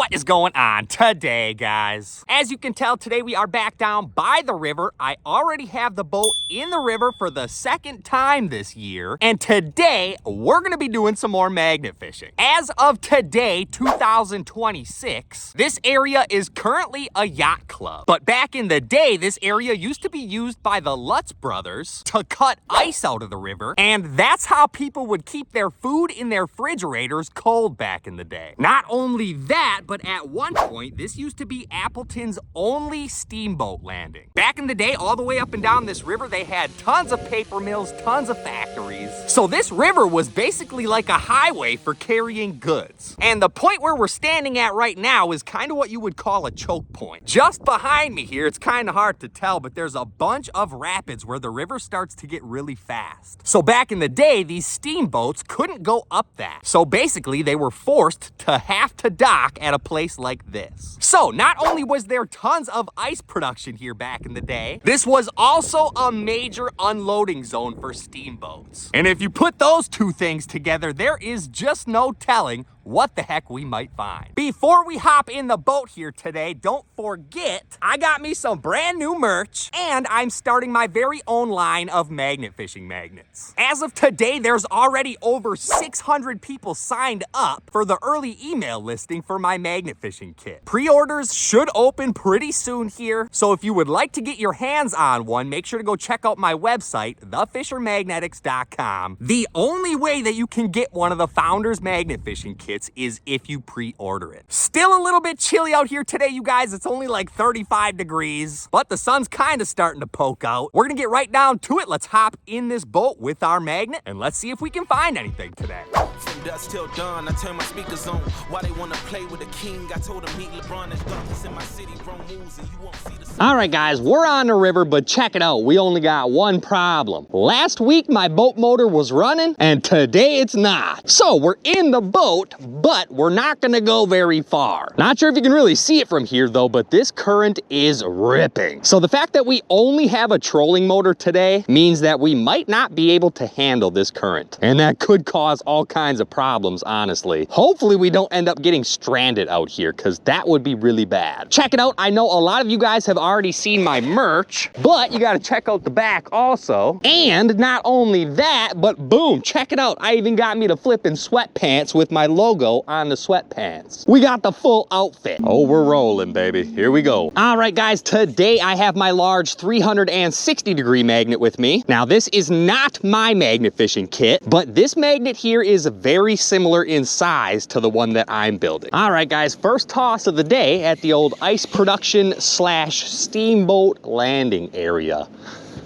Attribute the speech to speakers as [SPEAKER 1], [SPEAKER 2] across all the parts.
[SPEAKER 1] What is going on today, guys? As you can tell, today we are back down by the river. I already have the boat in the river for the second time this year, and today we're gonna be doing some more magnet fishing. As of today, 2026, this area is currently a yacht club. But back in the day, this area used to be used by the Lutz brothers to cut ice out of the river, and that's how people would keep their food in their refrigerators cold back in the day. Not only that, but at one point, this used to be Appleton's only steamboat landing. Back in the day, all the way up and down this river, they had tons of paper mills, tons of factories. So this river was basically like a highway for carrying goods. And the point where we're standing at right now is kind of what you would call a choke point. Just behind me here, it's kind of hard to tell, but there's a bunch of rapids where the river starts to get really fast. So back in the day, these steamboats couldn't go up that. So basically, they were forced to have to dock at a place like this. So not only was there tons of ice production here back in the day, this was also a major unloading zone for steamboats. And if you put those two things together, there is just no telling what the heck we might find. Before we hop in the boat here today, don't forget, I got me some brand new merch, and I'm starting my very own line of magnet fishing magnets. As of today, there's already over 600 people signed up for the early email listing for my magnet fishing kit. Pre-orders should open pretty soon here, so if you would like to get your hands on one, make sure to go check out my website, thefishermagnetics.com. The only way that you can get one of the Founders magnet fishing kits is if you pre-order it. Still a little bit chilly out here today, you guys. It's only like 35 degrees, but the sun's kind of starting to poke out. We're gonna get right down to it. Let's hop in this boat with our magnet and let's see if we can find anything today.
[SPEAKER 2] From dusk till dawn, I turn my speakers on. Why they wanna play with the king? I told them meet LeBron. There's darkness in my city, wrong moves, and you won't see the sun.
[SPEAKER 1] All right, guys, we're on the river, but check it out. We only got one problem. Last week, my boat motor was running, and today it's not. So we're in the boat, but we're not gonna go very far. Not sure if you can really see it from here though, but this current is ripping. So the fact that we only have a trolling motor today means that we might not be able to handle this current. And that could cause all kinds of problems, honestly. Hopefully we don't end up getting stranded out here, because that would be really bad. Check it out. I know a lot of you guys have already seen my merch, but you gotta check out the back also. And not only that, but boom, check it out. I even got me the flipping sweatpants with my logo on the sweatpants. We got the full outfit. Oh, we're rolling, baby. Here we go. All right, guys, today I have my large 360-degree magnet with me. Now, this is not my magnet fishing kit, but this magnet here is very similar in size to the one that I'm building. All right, guys, first toss of the day at the old ice production / steamboat landing area.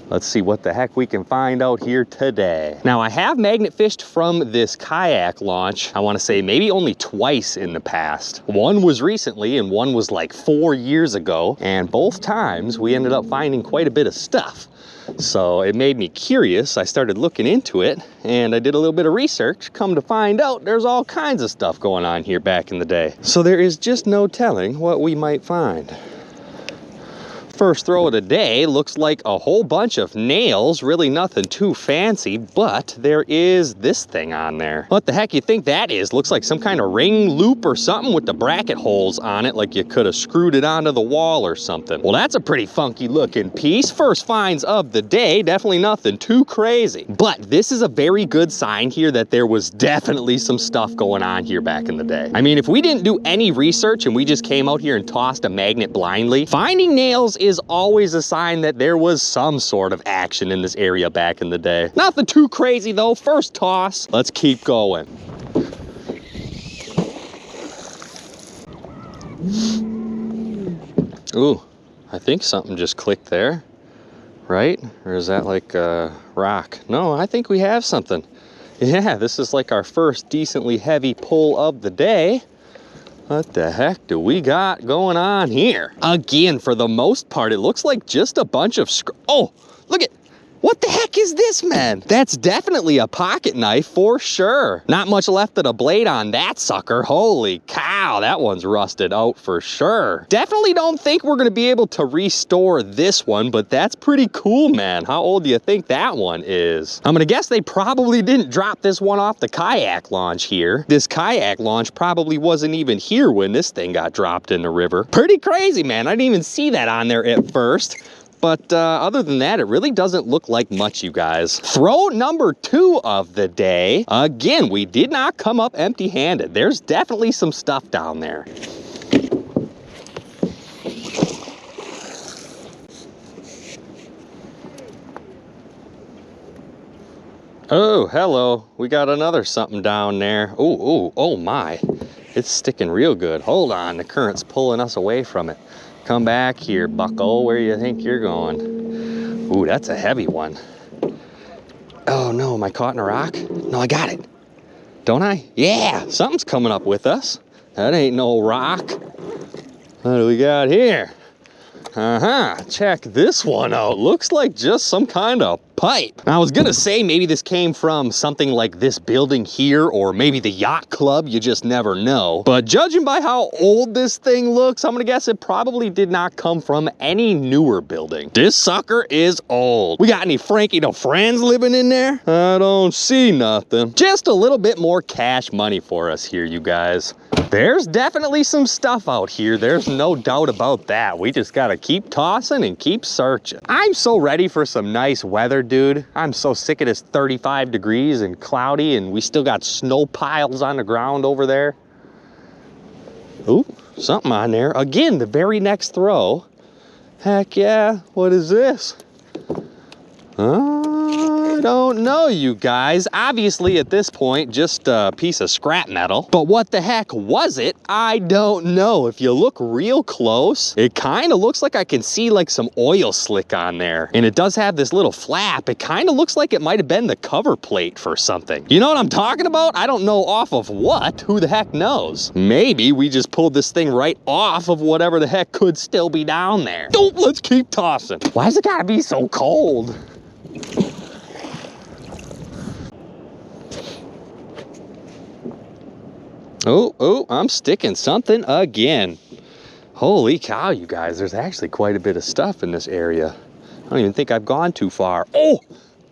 [SPEAKER 1] Let's see what the heck we can find out here today. Now, I have magnet fished from this kayak launch, I wanna say maybe only twice in the past. One was recently and one was like 4 years ago, and both times we ended up finding quite a bit of stuff. So it made me curious. I started looking into it and I did a little bit of research. Come to find out, there's all kinds of stuff going on here back in the day. So there is just no telling what we might find. First throw of the day looks like a whole bunch of nails, really nothing too fancy, but there is this thing on there. What the heck you think that is? Looks like some kind of ring loop or something with the bracket holes on it, like you could have screwed it onto the wall or something. Well, that's a pretty funky looking piece. First finds of the day, definitely nothing too crazy. But this is a very good sign here that there was definitely some stuff going on here back in the day. I mean, if we didn't do any research and we just came out here and tossed a magnet blindly, finding nails is always a sign that there was some sort of action in this area back in the day. Nothing too crazy though. First toss. Let's keep going. Ooh, I think something just clicked there, right? Or is that like a rock? No, I think we have something. Yeah, this is like our first decently heavy pull of the day. What the heck do we got going on here? Again, for the most part, it looks like just a bunch of oh, look at, What the heck is this, man? That's definitely a pocket knife for sure. Not much left of the blade on that sucker. Holy cow, that one's rusted out for sure. Definitely don't think we're gonna be able to restore this one, but that's pretty cool, man. How old do you think that one is? I'm gonna guess they probably didn't drop this one off the kayak launch here. This kayak launch probably wasn't even here when this thing got dropped in the river. Pretty crazy, man. I didn't even see that on there at first. But other than that, it really doesn't look like much, you guys. Throw number 2 of the day. Again, we did not come up empty-handed. There's definitely some stuff down there. Oh, hello. We got another something down there. Oh my. It's sticking real good. Hold on, the current's pulling us away from it. Come back here, bucko. Where you think you're going? Ooh, that's a heavy one. Oh no, am I caught in a rock? No, I got it. Don't I? Yeah, something's coming up with us. That ain't no rock. What do we got here? Check this one out. Looks like just some kind of pipe. Now, I was gonna say maybe this came from something like this building here, or maybe the yacht club, you just never know. But judging by how old this thing looks, I'm gonna guess it probably did not come from any newer building. This sucker is old. We got any Frankie the Friends living in there? I don't see nothing. Just a little bit more cash money for us here, you guys. There's definitely some stuff out here. There's no doubt about that. We just gotta keep tossing and keep searching. I'm so ready for some nice weather, dude. I'm so sick of this 35 degrees and cloudy, and we still got snow piles on the ground over there. Ooh, something on there. Again, the very next throw. Heck yeah, what is this? I don't know, you guys. Obviously, at this point, just a piece of scrap metal. But what the heck was it? I don't know. If you look real close, it kind of looks like I can see like some oil slick on there. And it does have this little flap. It kind of looks like it might have been the cover plate for something. You know what I'm talking about? I don't know off of what. Who the heck knows? Maybe we just pulled this thing right off of whatever the heck could still be down there. Don't, let's keep tossing. Why's it gotta be so cold? Oh, I'm sticking something again. Holy cow, you guys, there's actually quite a bit of stuff in this area. I don't even think I've gone too far. Oh,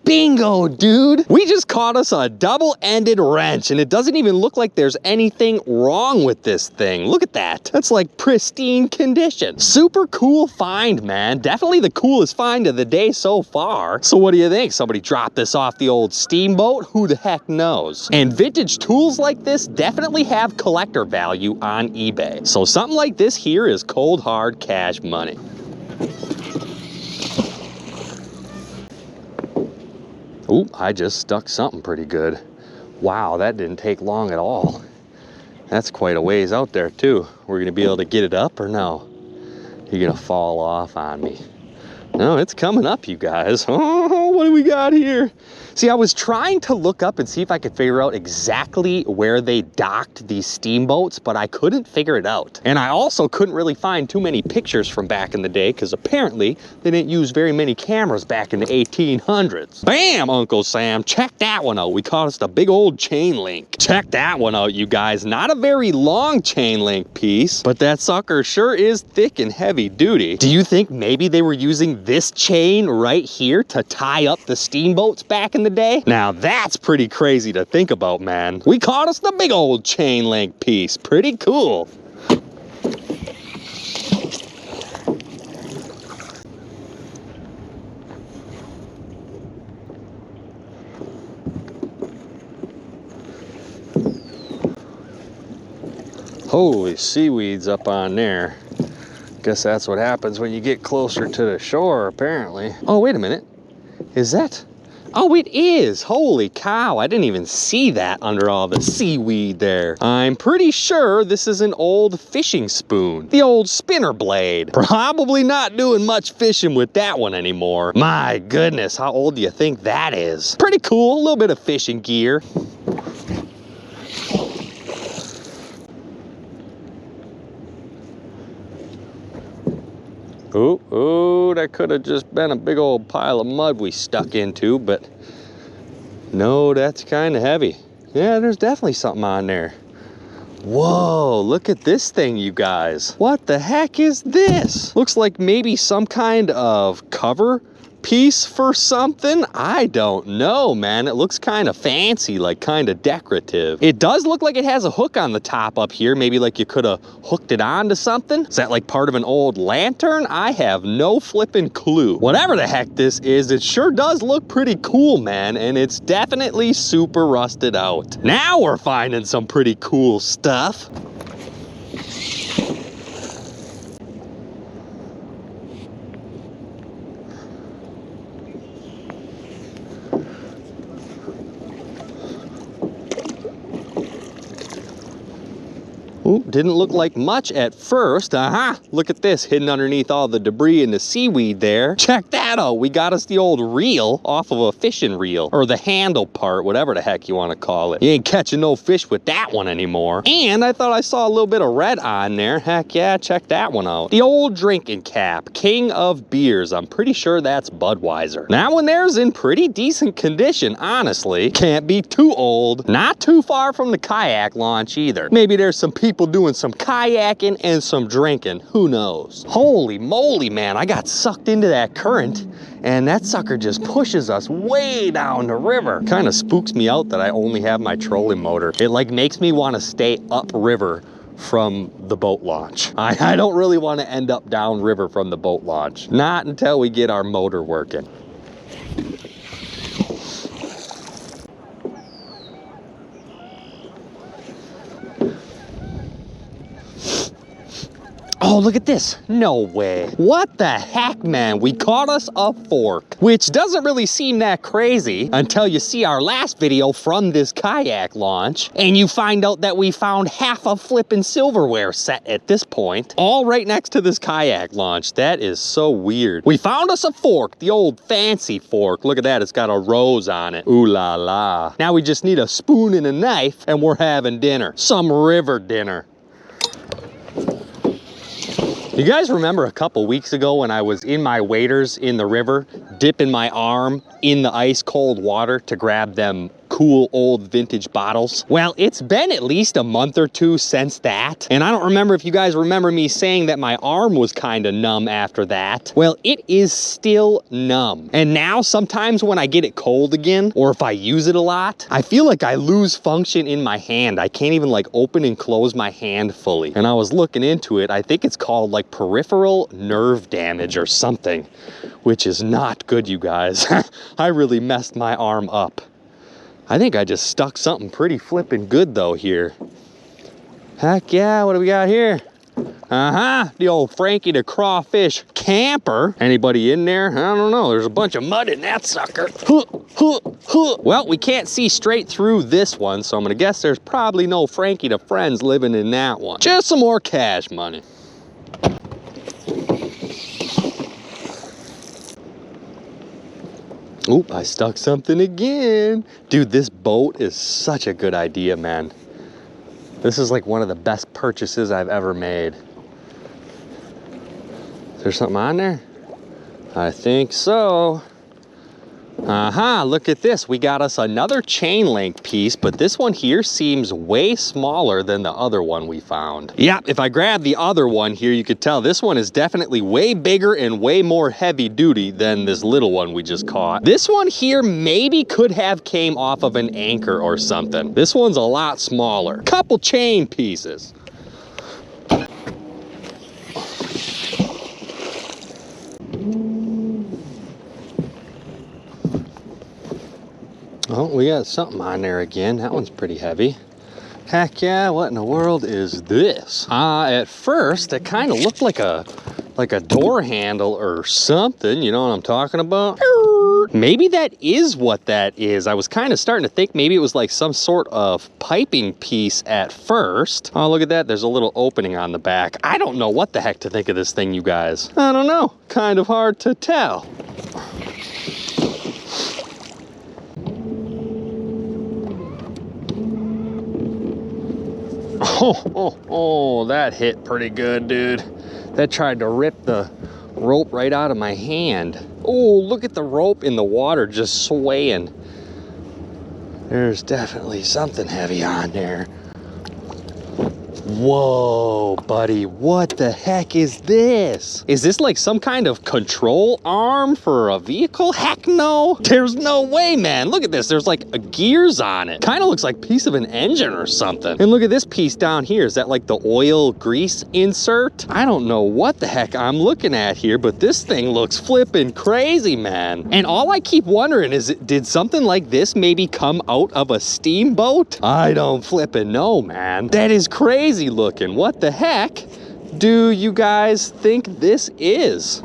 [SPEAKER 1] bingo, dude. We just caught us a double-ended wrench, and it doesn't even look like there's anything wrong with this thing. Look at that. That's like pristine condition. Super cool find, man. Definitely the coolest find of the day so far. So what do you think? Somebody dropped this off the old steamboat? Who the heck knows? And vintage tools like this definitely have collector value on eBay. So something like this here is cold, hard cash money. Ooh, I just stuck something pretty good. Wow, that didn't take long at all. That's quite a ways out there too. We're gonna be able to get it up or no? You're gonna fall off on me. No, it's coming up, you guys. Oh, what do we got here? See, I was trying to look up and see if I could figure out exactly where they docked these steamboats, but I couldn't figure it out. And I also couldn't really find too many pictures from back in the day, because apparently they didn't use very many cameras back in the 1800s. Bam, Uncle Sam, check that one out. We caught us a big old chain link. Check that one out, you guys. Not a very long chain link piece, but that sucker sure is thick and heavy duty. Do you think maybe they were using this chain right here to tie up the steamboats back in the day? Now that's pretty crazy to think about, man. We caught us the big old chain link piece. Pretty cool. Holy seaweeds up on there. Guess that's what happens when you get closer to the shore, apparently. Oh, wait a minute. Is that? Oh, it is. Holy cow. I didn't even see that under all the seaweed there. I'm pretty sure this is an old fishing spoon. The old spinner blade. Probably not doing much fishing with that one anymore. My goodness, how old do you think that is? Pretty cool. A little bit of fishing gear. Oh, Ooh, that could have just been a big old pile of mud we stuck into, but no, that's kind of heavy. Yeah, there's definitely something on there. Whoa, look at this thing, you guys. What the heck is this? Looks like maybe some kind of cover piece for something. I don't know, man. It looks kind of fancy, like kind of decorative. It does look like it has a hook on the top up here. Maybe like you could have hooked it onto something. Is that like part of an old lantern? I have no flipping clue. Whatever the heck this is, it sure does look pretty cool, man. And it's definitely super rusted out. Now we're finding some pretty cool stuff. Ooh, didn't look like much at first. Look at this, hidden underneath all the debris and the seaweed there. Check that out. We got us the old reel off of a fishing reel, or the handle part, whatever the heck you want to call it. You ain't catching no fish with that one anymore. And I thought I saw a little bit of red on there. Heck yeah, check that one out. The old drinking cap, king of beers. I'm pretty sure that's Budweiser. That one there's in pretty decent condition, honestly. Can't be too old. Not too far from the kayak launch either. Maybe there's some people doing some kayaking and some drinking, who knows. Holy moly, man, I got sucked into that current and that sucker just pushes us way down the river. Kind of spooks me out that I only have my trolling motor. It like makes me want to stay upriver from the boat launch. I don't really want to end up downriver from the boat launch. Not until we get our motor working. Oh, look at this. No way. What the heck, man? We caught us a fork, which doesn't really seem that crazy until you see our last video from this kayak launch and you find out that we found half a flippin' silverware set at this point, all right next to this kayak launch. That is so weird. We found us a fork, the old fancy fork. Look at that. It's got a rose on it. Ooh la la. Now we just need a spoon and a knife and we're having dinner. Some river dinner. You guys remember a couple weeks ago when I was in my waders in the river, dipping my arm in the ice cold water to grab them cool old vintage bottles? Well, it's been at least a month or two since that. And I don't remember if you guys remember me saying that my arm was kind of numb after that. Well, it is still numb. And now sometimes when I get it cold again, or if I use it a lot, I feel like I lose function in my hand. I can't even like open and close my hand fully. And I was looking into it. I think it's called like peripheral nerve damage or something, which is not good, you guys. I really messed my arm up. I think I just stuck something pretty flippin' good though here. Heck yeah, what do we got here? The old Frankie the crawfish camper. Anybody in there? I don't know, there's a bunch of mud in that sucker. Well, we can't see straight through this one, so I'm gonna guess there's probably no Frankie the friends living in that one. Just some more cash money. Oop, I stuck something again. Dude, this boat is such a good idea, man. This is like one of the best purchases I've ever made. Is there something on there? I think so. Look at this. We got us another chain link piece, but this one here seems way smaller than the other one we found. Yeah, if I grab the other one here, you could tell this one is definitely way bigger and way more heavy duty than this little one we just caught. This one here maybe could have came off of an anchor or something. This one's a lot smaller. Couple chain pieces. Oh, we got something on there again. That one's pretty heavy. Heck yeah, what in the world is this? At first, it kind of looked like a door handle or something. You know what I'm talking about? Maybe that is what that is. I was kind of starting to think maybe it was like some sort of piping piece at first. Oh, look at that. There's a little opening on the back. I don't know what the heck to think of this thing, you guys. I don't know. Kind of hard to tell. Oh, that hit pretty good, dude. That tried to rip the rope right out of my hand. Oh, look at the rope in the water just swaying. There's definitely something heavy on there. Whoa, buddy, what the heck is this? Is this like some kind of control arm for a vehicle? Heck no. There's no way, man. Look at this. There's like gears on it. Kind of looks like a piece of an engine or something. And look at this piece down here. Is that like the oil grease insert? I don't know what the heck I'm looking at here, but this thing looks flipping crazy, man. And all I keep wondering is, did something like this maybe come out of a steamboat? I don't flipping know, man. That is crazy looking. What the heck do you guys think this is?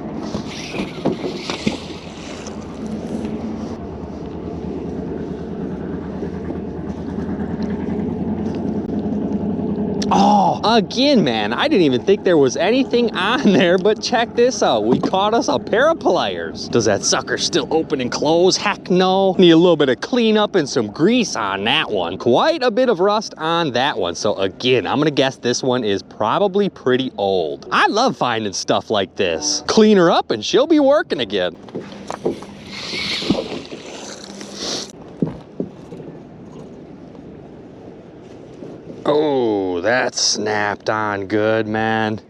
[SPEAKER 1] Oh, again, man, I didn't even think there was anything on there, but check this out. We caught us a pair of pliers. Does that sucker still open and close? Heck no. Need a little bit of cleanup and some grease on that one. Quite a bit of rust on that one. So again, I'm gonna guess this one is probably pretty old. I love finding stuff like this. Clean her up and she'll be working again. Oh, that snapped on good, man.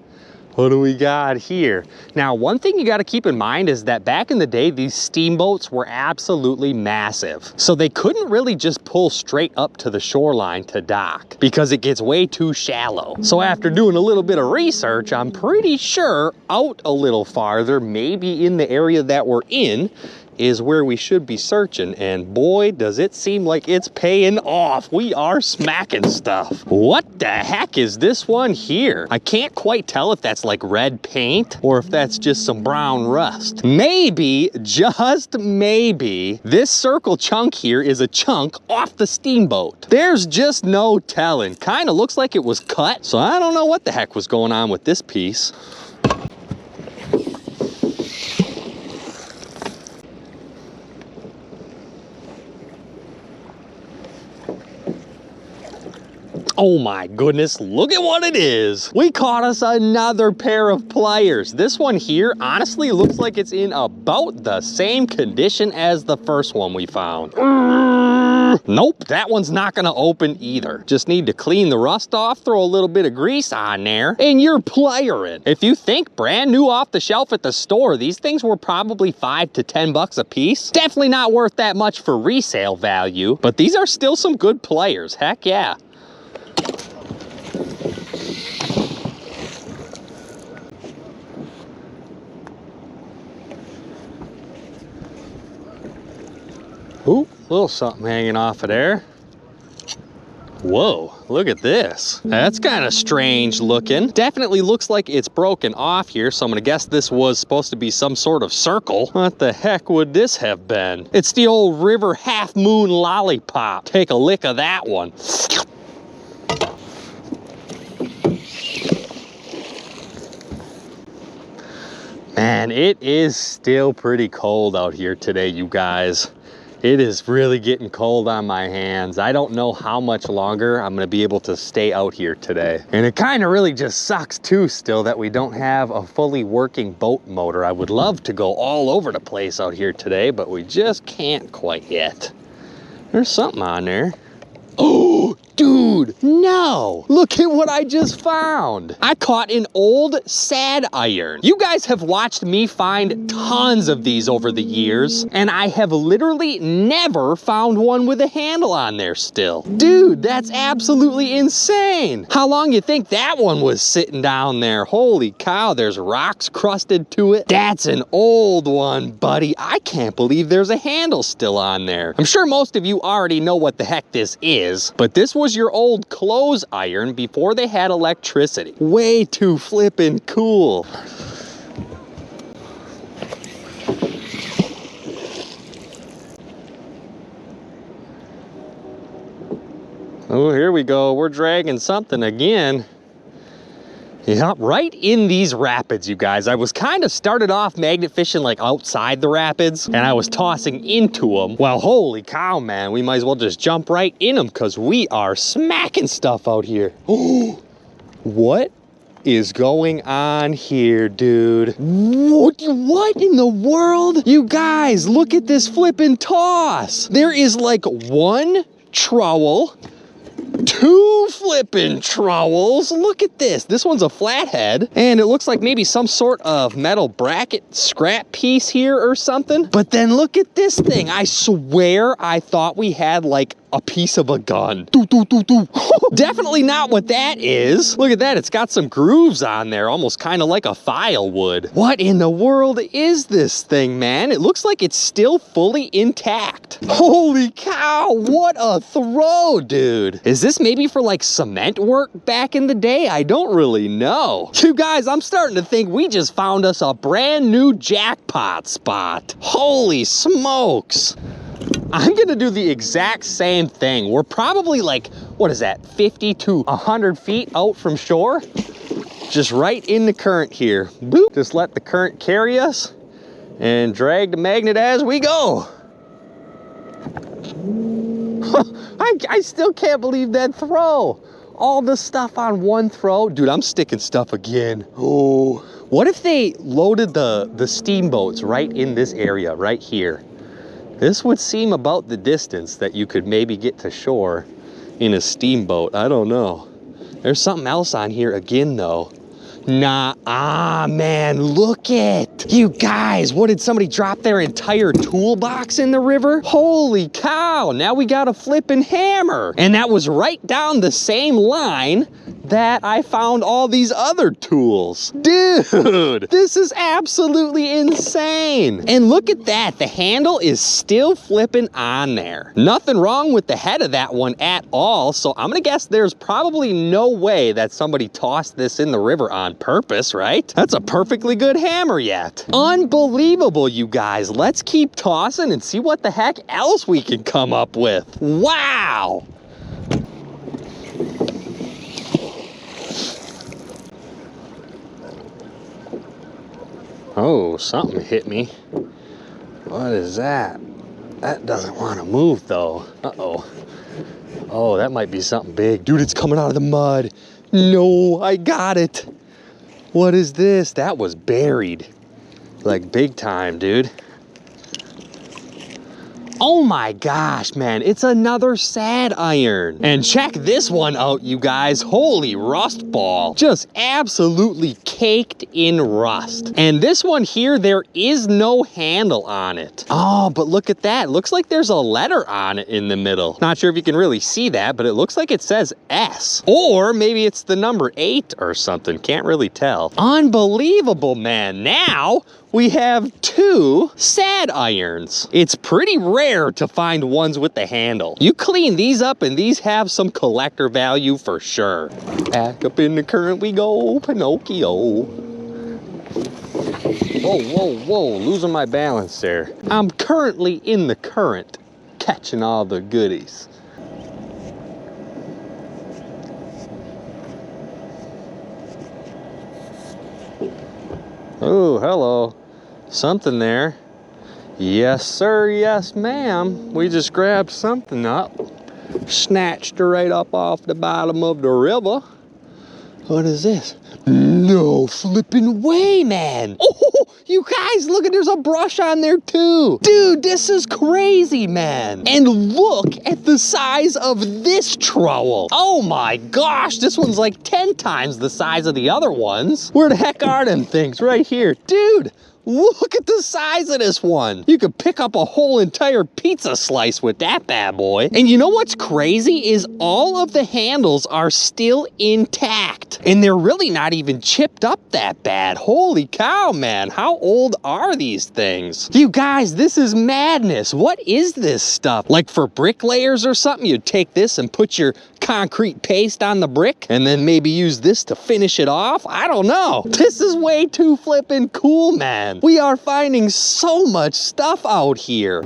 [SPEAKER 1] What do we got here? Now, one thing you got to keep in mind is that back in the day, these steamboats were absolutely massive. So they couldn't really just pull straight up to the shoreline to dock because it gets way too shallow. So after doing a little bit of research, I'm pretty sure out a little farther, maybe in the area that we're in, is where we should be searching, and boy, does it seem like it's paying off. We are smacking stuff. What the heck is this one here? I can't quite tell if that's like red paint or if that's just some brown rust. Maybe, just maybe, this circle chunk here is a chunk off the steamboat. There's just no telling. Kind of looks like it was cut, so I don't know what the heck was going on with this piece. Oh my goodness, look at what it is. We caught us another pair of pliers. This one here honestly looks like it's in about the same condition as the first one we found. Nope, that one's not gonna open either. Just need to clean the rust off, throw a little bit of grease on there, and you're pliering. If you think brand new off the shelf at the store, these things were probably $5 to $10 a piece. Definitely not worth that much for resale value, but these are still some good pliers, heck yeah. Ooh, a little something hanging off of there. Whoa, look at this. That's kind of strange looking. Definitely looks like it's broken off here, so I'm gonna guess this was supposed to be some sort of circle. What the heck would this have been? It's the old river half moon lollipop. Take a lick of that one. Man, it is still pretty cold out here today, you guys. It is really getting cold on my hands. I don't know how much longer I'm gonna be able to stay out here today. And it kind of really just sucks too still that we don't have a fully working boat motor. I would love to go all over the place out here today, but we just can't quite yet. There's something on there. Oh, dude, no. Look at what I just found. I caught an old sad iron. You guys have watched me find tons of these over the years, and I have literally never found one with a handle on there still. Dude, that's absolutely insane. How long you think that one was sitting down there? Holy cow, there's rocks crusted to it. That's an old one, buddy. I can't believe there's a handle still on there. I'm sure most of you already know what the heck this is, but this was your old clothes iron before they had electricity. Way too flippin' cool. Oh, here we go. We're dragging something again. Yep, right in these rapids, you guys. I was kind of started off magnet fishing like outside the rapids, and I was tossing into them. Well, holy cow, man. We might as well just jump right in them because we are smacking stuff out here. Oh, what is going on here, dude? What in the world? You guys, look at this flippin' toss. There is like one trowel, two flippin' trowels. Look at this. This one's a flathead, and it looks like maybe some sort of metal bracket scrap piece here or something. But then look at this thing. I swear I thought we had like a piece of a gun. Definitely not what that is. Look at that. It's got some grooves on there, almost kind of like a file would. What in the world is this thing, man? It looks like it's still fully intact. Holy cow, what a throw, dude. Is this maybe for like cement work back in the day? I don't really know. You guys, I'm starting to think we just found us a brand new jackpot spot. Holy smokes. I'm gonna do the exact same thing. We're probably like, what is that, 50 to 100 feet out from shore? Just right in the current here. Boop. Just let the current carry us and drag the magnet as we go. I still can't believe that throw. All the stuff on one throw. Dude, I'm sticking stuff again. Oh, what if they loaded the steamboats right in this area, right here? This would seem about the distance that you could maybe get to shore in a steamboat. I don't know. There's something else on here again, though. Man, look it. You guys, what, did somebody drop their entire toolbox in the river? Holy cow, now we got a flippin' hammer. And that was right down the same line that I found all these other tools. Dude, this is absolutely insane. And look at that, the handle is still flipping on there. Nothing wrong with the head of that one at all, so I'm gonna guess there's probably no way that somebody tossed this in the river on purpose, right? That's a perfectly good hammer yet. Unbelievable, you guys. Let's keep tossing and see what the heck else we can come up with. Wow. Oh, something hit me. What is that? That doesn't want to move though. Uh-oh. Oh, that might be something big. Dude, it's coming out of the mud. No, I got it. What is this? That was buried. Like big time, dude. Oh my gosh, man, it's another sad iron. And check this one out, you guys. Holy rust ball. Just absolutely caked in rust. And this one here, there is no handle on it. Oh, but look at that. Looks like there's a letter on it in the middle. Not sure if you can really see that, but it looks like it says S. Or maybe it's the number 8 or something. Can't really tell. Unbelievable, man. Now we have 2 sad irons. It's pretty rare to find ones with the handle. You clean these up and these have some collector value for sure. Back up in the current we go, Pinocchio. Whoa, whoa, whoa, losing my balance there. I'm currently in the current, catching all the goodies. Oh, hello. Something there. Yes, sir. Yes, ma'am. We just grabbed something up. Snatched her right up off the bottom of the river. What is this? No flipping way, man. Oh, you guys, look at, there's a brush on there too. Dude, this is crazy, man. And look at the size of this trowel. Oh my gosh, this one's like 10 times the size of the other ones. Where the heck are them things? Right here. Dude, look at the size of this one. You could pick up a whole entire pizza slice with that bad boy. And you know what's crazy is all of the handles are still intact. And they're really not even chipped up that bad. Holy cow, man. How old are these things? You guys, this is madness. What is this stuff? Like for bricklayers or something? You'd take this and put your concrete paste on the brick and then maybe use this to finish it off? I don't know. This is way too flippin' cool, man. We are finding so much stuff out here.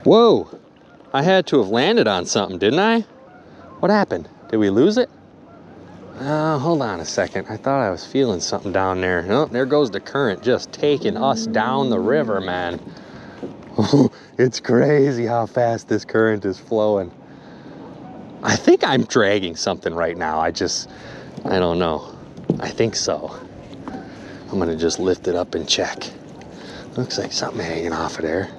[SPEAKER 1] Whoa, I had to have landed on something, didn't I? What happened? Did we lose it? Hold on a second. I thought I was feeling something down there. Oh, there goes the current just taking us down the river, man. It's crazy how fast this current is flowing. I think I'm dragging something right now. I don't know. I think so. I'm gonna just lift it up and check. Looks like something hanging off of there.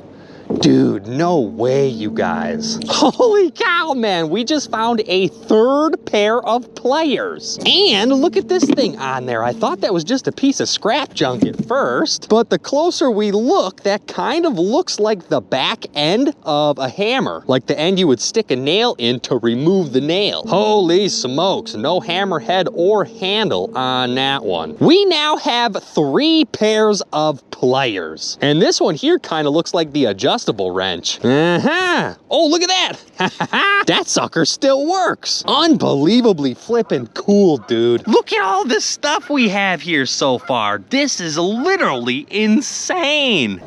[SPEAKER 1] Dude, no way, you guys. Holy cow, man. We just found a third pair of pliers. And look at this thing on there. I thought that was just a piece of scrap junk at first, but the closer we look, that kind of looks like the back end of a hammer, like the end you would stick a nail in to remove the nail. Holy smokes, no hammerhead or handle on that one. We now have 3 pairs of pliers. And this one here kind of looks like the adjustable wrench. Oh, look at that. That sucker still works. Unbelievably flippin' cool, dude. Look at all this stuff we have here so far. This is literally insane.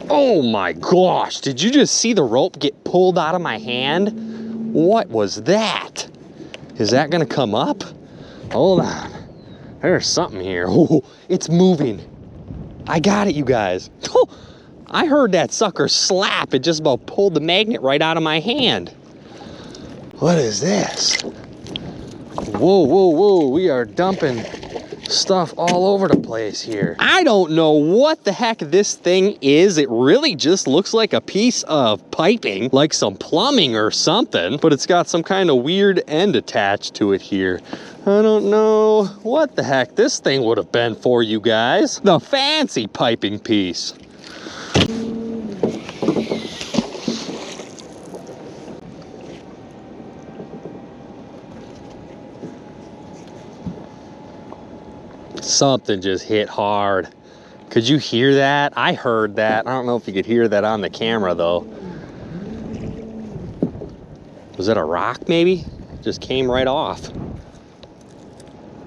[SPEAKER 1] Oh my gosh, did you just see the rope get pulled out of my hand? What was that? Is that gonna come up? Hold on, there's something here. Oh, it's moving. I got it, you guys. Oh, I heard that sucker slap. It just about pulled the magnet right out of my hand. What is this? Whoa, whoa, whoa, we are dumping stuff all over the place here. I don't know what the heck this thing is. It really just looks like a piece of piping, like some plumbing or something, but it's got some kind of weird end attached to it here. I don't know what the heck this thing would have been for, you guys. The fancy piping piece. Something just hit hard. Could you hear that? I heard that. I don't know if you could hear that on the camera though. Was it a rock maybe? Just came right off.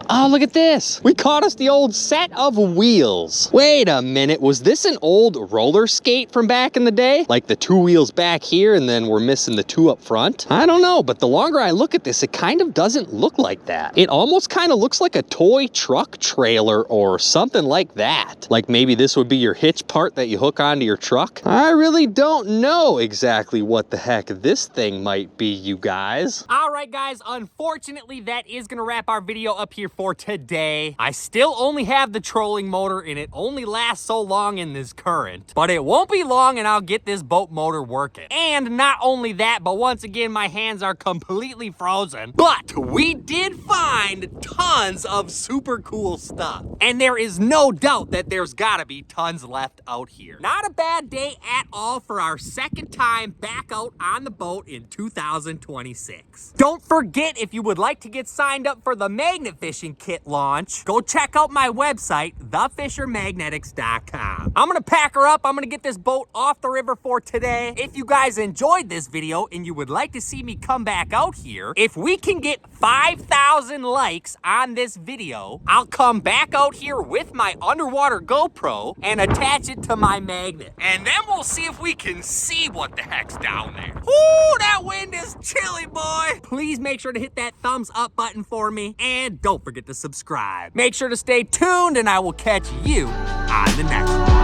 [SPEAKER 1] Oh, look at this. We caught us the old set of wheels. Wait a minute, was this an old roller skate from back in the day? Like the 2 wheels back here and then we're missing the 2 up front? I don't know, but the longer I look at this, it kind of doesn't look like that. It almost kind of looks like a toy truck trailer or something like that. Like maybe this would be your hitch part that you hook onto your truck. I really don't know exactly what the heck this thing might be, you guys. All right, guys, unfortunately, that is gonna wrap our video up here for today. I still only have the trolling motor and it only lasts so long in this current, but it won't be long and I'll get this boat motor working. And not only that, but once again, my hands are completely frozen, but we did find tons of super cool stuff. And there is no doubt that there's gotta be tons left out here. Not a bad day at all for our second time back out on the boat in 2026. Don't forget, if you would like to get signed up for the magnet fishing kit launch, go check out my website, thefishermagnetics.com. I'm gonna pack her up. I'm gonna get this boat off the river for today. If you guys enjoyed this video and you would like to see me come back out here, if we can get 5,000 likes on this video, I'll come back out here with my underwater GoPro and attach it to my magnet. And then we'll see if we can see what the heck's down there. Ooh, that wind is chilly, boy. Please make sure to hit that thumbs up button for me and don't forget to subscribe. Make sure to stay tuned and I will catch you on the next one.